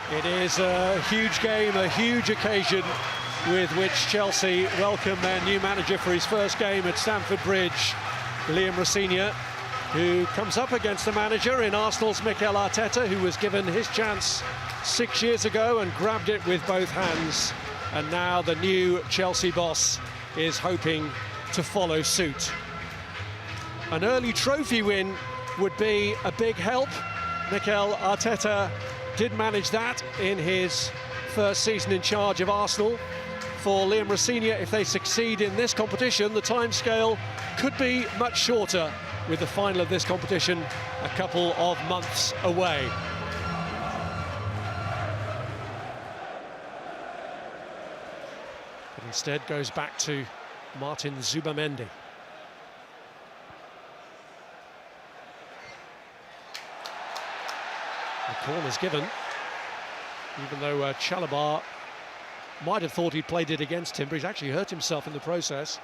It is a huge game, a huge occasion with which Chelsea welcome their new manager for his first game at Stamford Bridge, Liam Rosenior, who comes up against the manager in Arsenal's Mikel Arteta, who was given his chance 6 years ago and grabbed it with both hands. And now the new Chelsea boss is hoping to follow suit. An early trophy win would be a big help. Mikel Arteta did manage that in his first season in charge of Arsenal. For Liam Rosenior, if they succeed in this competition, the timescale could be much shorter, with the final of this competition a couple of months away. But instead goes back to Martin Zubimendi. The corner's given, even though Chalobah might have thought he'd played it against him, but he's actually hurt himself in the process.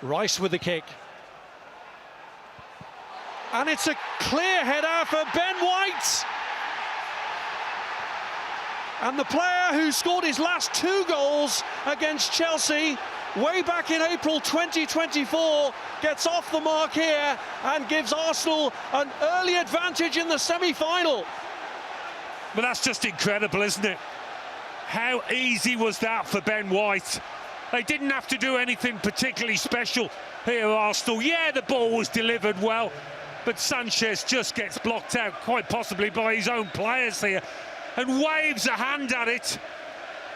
Rice with the kick. And it's a clear header for Ben White. And the player who scored his last 2 goals against Chelsea way back in April 2024 gets off the mark here and gives Arsenal an early advantage in the semi-final. But that's just incredible, isn't it? How easy was that for Ben White? They didn't have to do anything particularly special here at Arsenal. Yeah, the ball was delivered well, but Sanchez just gets blocked out, quite possibly by his own players here, and waves a hand at it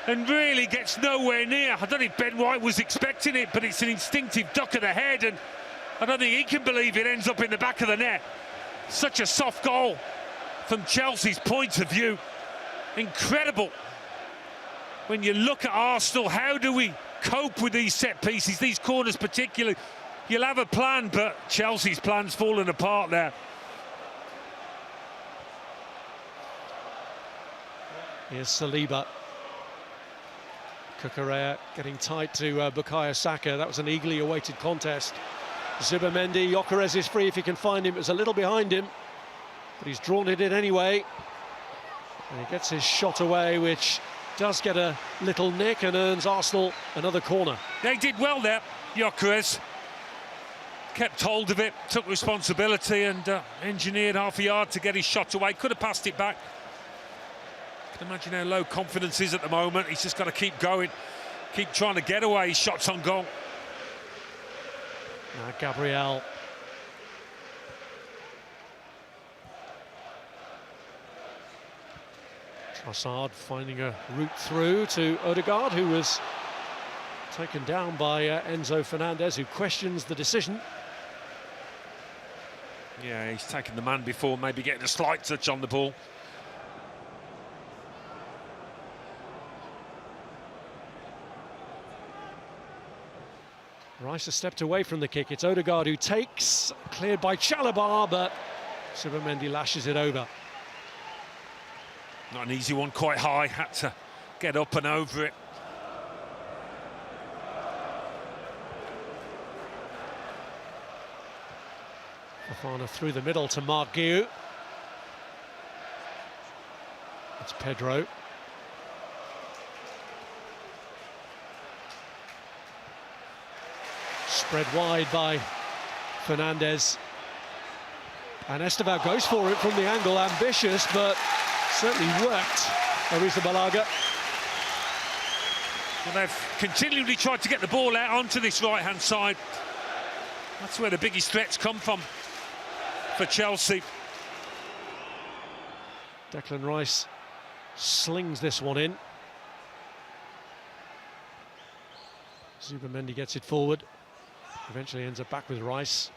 and really gets nowhere near. I don't think Ben White was expecting it, but it's an instinctive duck of the head, and I don't think he can believe it ends up in the back of the net. Such a soft goal from Chelsea's point of view. Incredible. When you look at Arsenal, how do we cope with these set pieces, these corners particularly? You'll have a plan, but Chelsea's plan's fallen apart there. Here's Saliba. Cucurella getting tight to Bukayo Saka. That was an eagerly awaited contest. Zubimendi, Gyökeres is free if he can find him. It was a little behind him, but he's drawn it in anyway. And he gets his shot away, which does get a little nick and earns Arsenal another corner. They did well there. Gyökeres kept hold of it, took responsibility and engineered half a yard to get his shot away. Could have passed it back. Can imagine how low confidence is at the moment. He's just got to keep going, keep trying to get away his shots on goal. Now Gabriel. Trossard finding a route through to Odegaard, who was taken down by Enzo Fernandez, who questions the decision. Yeah, he's taken the man before, maybe getting a slight touch on the ball. Rice has stepped away from the kick. It's Odegaard who takes, cleared by Chalobah, but Zubimendi lashes it over. Not an easy one, quite high, had to get up and over it. Fofana through the middle to Mark Guiu. It's Pedro. Spread wide by Fernandez. And Estevao goes for it from the angle, ambitious, but certainly worked. Arrizabalaga. Well, they've continually tried to get the ball out onto this right-hand side. That's where the biggest threats come from for Chelsea. Declan Rice slings this one in. Zubimendi gets it forward. Eventually ends up back with Rice.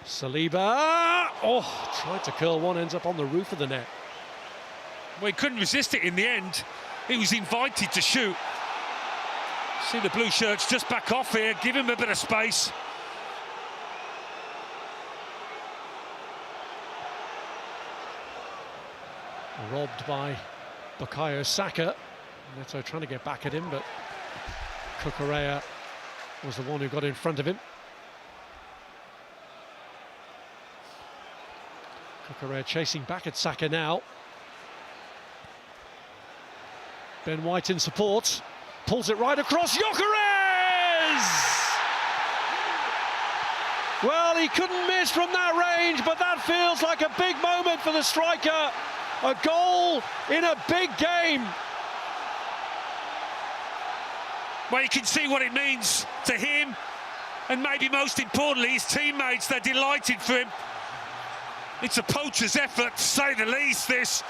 Saliba. Oh, tried to curl one, ends up on the roof of the net. Well, he couldn't resist it in the end. He was invited to shoot. See the blue shirts just back off here, give him a bit of space. Robbed by Bukayo Saka. Neto trying to get back at him, but Cucurella was the one who got in front of him. Gyökeres chasing back at Saka now. Ben White in support, pulls it right across. Gyökeres! Well, he couldn't miss from that range, but that feels like a big moment for the striker. A goal in a big game. Well, you can see what it means to him, and maybe most importantly, his teammates. They're delighted for him. It's a poacher's effort, to say the least, this.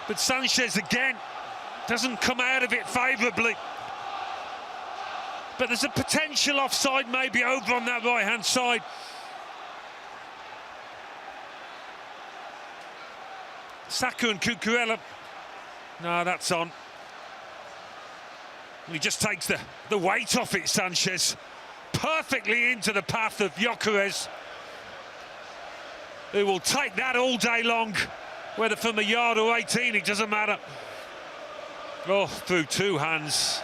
But Sanchez, again, doesn't come out of it favourably. But there's a potential offside maybe over on that right-hand side. Saka and Cucurella. No, that's on. He just takes the weight off it, Sanchez. Perfectly into the path of Gyökeres, who will take that all day long, whether from a yard or 18, it doesn't matter. Oh, through two hands.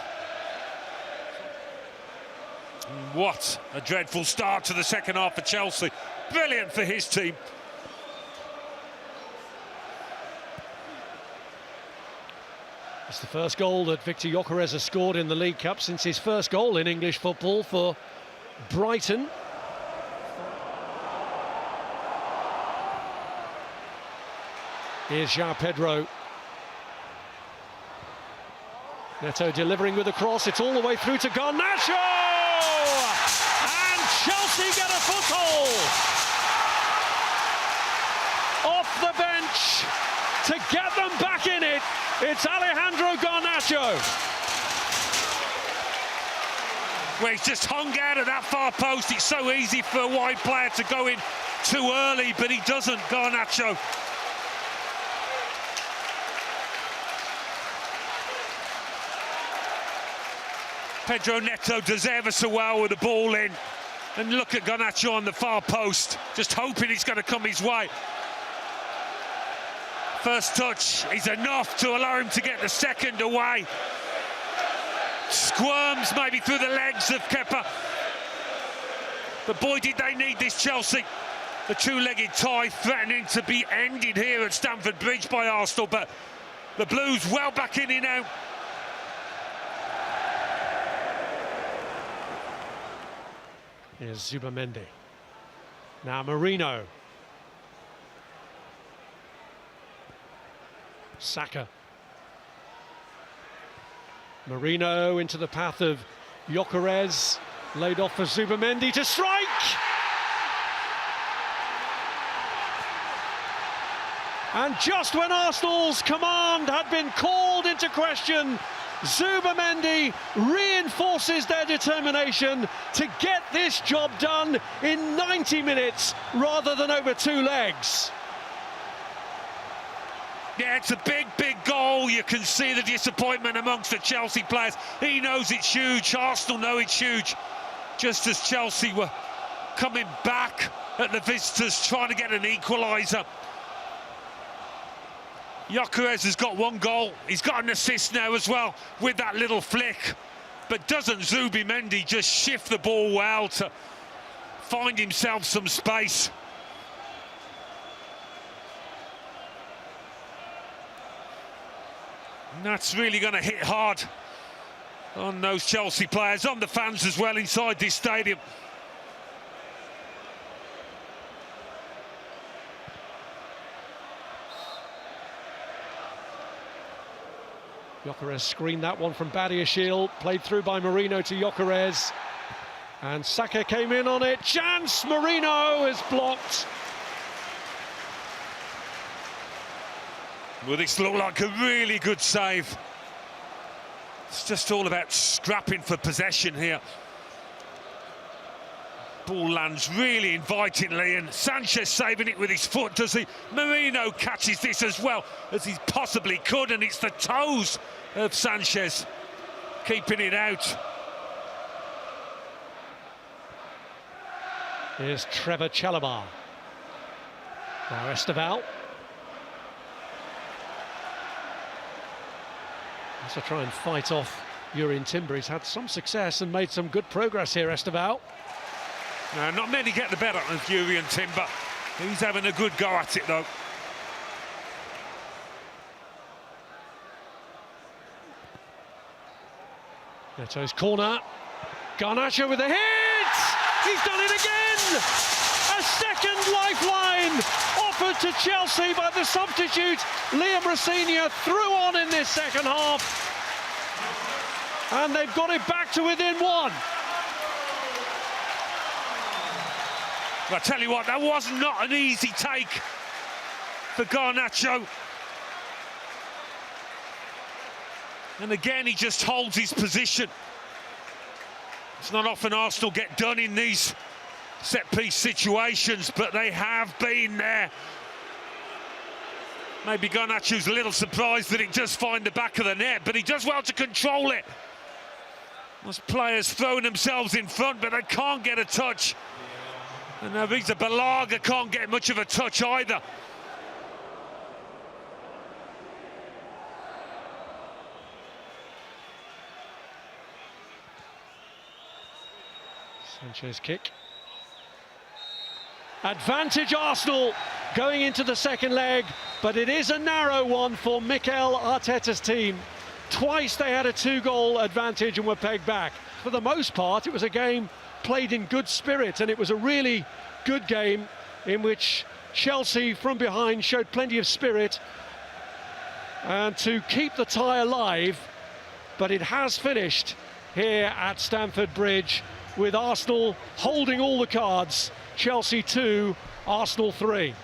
What a dreadful start to the second half for Chelsea. Brilliant for his team. It's the first goal that Victor Gyökeres has scored in the League Cup since his first goal in English football for Brighton. Here's João Pedro. Neto delivering with a cross. It's all the way through to Garnacho! And Chelsea get a foothold! Off the bench to get them back in it. It's Alejandro Garnacho. Well, he's just hung out at that far post. It's so easy for a wide player to go in too early, but he doesn't, Garnacho. Pedro Neto does ever so well with the ball in. And look at Garnacho on the far post, just hoping it's going to come his way. First touch is enough to allow him to get the second away. Squirms maybe through the legs of Kepa. But boy, did they need this, Chelsea. The two-legged tie threatening to be ended here at Stamford Bridge by Arsenal, but the Blues well back in it now. Here's Zubamendi. Now Marino. Saka. Marino into the path of Gyökeres. Laid off for Zubamendi to strike! And just when Arsenal's command had been called into question, Zubamendi reinforces their determination to get this job done in 90 minutes rather than over two legs. Yeah, it's a big, big goal. You can see the disappointment amongst the Chelsea players. He knows it's huge. Arsenal know it's huge. Just as Chelsea were coming back at the visitors, trying to get an equaliser. Gyökeres has got one goal. He's got an assist now as well with that little flick. But doesn't Zubamendi just shift the ball well to find himself some space? And that's really going to hit hard on those Chelsea players, on the fans as well inside this stadium. Gyökeres screened that one from Badiashile, played through by Marino to Gyökeres. And Saka came in on it. Chance, Marino is blocked. Well, this looked like a really good save. It's just all about scrapping for possession here. Ball lands really invitingly, and Sanchez saving it with his foot, does he? Marino catches this as well as he possibly could, and it's the toes of Sanchez keeping it out. Here's Trevor Chalobah. Now Esteval. To try and fight off Urien Timber. He's had some success and made some good progress here, Esteval. Not many get the better of Urien Timber. He's having a good go at it, though. Neto's corner. Garnacho with a hit! He's done it again! A second lifeline offered to Chelsea by the substitute. Liam Rosenior threw on in this second half. And they've got it back to within one. I tell you what, that was not an easy take for Garnacho. And again, he just holds his position. It's not often Arsenal get done in these set-piece situations, but they have been there. Maybe Garnacho's a little surprised that it does find the back of the net, but he does well to control it. Those players throwing themselves in front, but they can't get a touch. And Ariza Balaga can't get much of a touch either. Sanchez kick. Advantage Arsenal going into the second leg, but it is a narrow one for Mikel Arteta's team. Twice they had a 2-goal advantage and were pegged back. For the most part, it was a game played in good spirit, and it was a really good game in which Chelsea from behind showed plenty of spirit and to keep the tie alive. But it has finished here at Stamford Bridge with Arsenal holding all the cards. Chelsea 2, Arsenal 3.